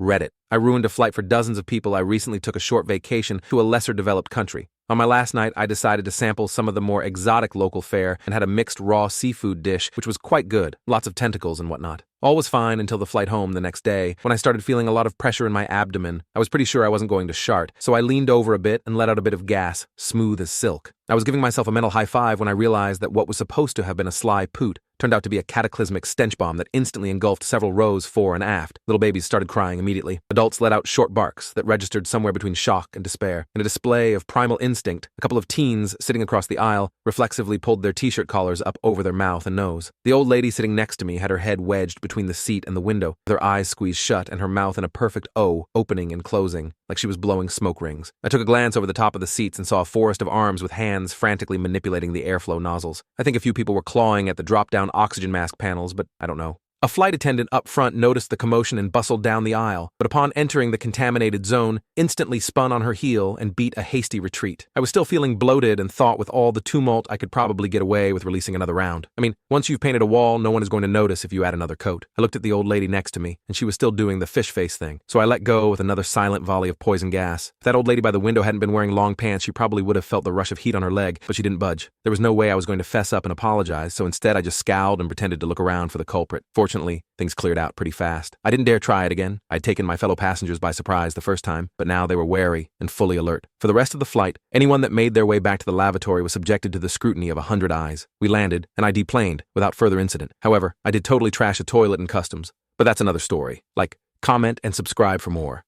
Reddit. I ruined a flight for dozens of people. I recently took a short vacation to a lesser developed country. On my last night, I decided to sample some of the more exotic local fare and had a mixed raw seafood dish, which was quite good. Lots of tentacles and whatnot. All was fine until the flight home the next day, when I started feeling a lot of pressure in my abdomen. I was pretty sure I wasn't going to shart, so I leaned over a bit and let out a bit of gas, smooth as silk. I was giving myself a mental high five when I realized that what was supposed to have been a sly poot turned out to be a cataclysmic stench bomb that instantly engulfed several rows fore and aft. Little babies started crying immediately. Adults let out short barks that registered somewhere between shock and despair. In a display of primal instinct, a couple of teens sitting across the aisle reflexively pulled their t-shirt collars up over their mouth and nose. The old lady sitting next to me had her head wedged between the seat and the window, with her eyes squeezed shut and her mouth in a perfect O, opening and closing, like she was blowing smoke rings. I took a glance over the top of the seats and saw a forest of arms with hands frantically manipulating the airflow nozzles. I think a few people were clawing at the drop-down oxygen mask panels, but I don't know. A flight attendant up front noticed the commotion and bustled down the aisle, but upon entering the contaminated zone, instantly spun on her heel and beat a hasty retreat. I was still feeling bloated and thought with all the tumult I could probably get away with releasing another round. I mean, once you've painted a wall, no one is going to notice if you add another coat. I looked at the old lady next to me, and she was still doing the fish face thing, so I let go with another silent volley of poison gas. If that old lady by the window hadn't been wearing long pants, she probably would have felt the rush of heat on her leg, but she didn't budge. There was no way I was going to fess up and apologize, so instead I just scowled and pretended to look around for the culprit. Fortunately, things cleared out pretty fast. I didn't dare try it again. I'd taken my fellow passengers by surprise the first time, but now they were wary and fully alert. For the rest of the flight, anyone that made their way back to the lavatory was subjected to the scrutiny of 100 eyes. We landed, and I deplaned without further incident. However, I did totally trash a toilet in customs. But that's another story. Like, comment, and subscribe for more.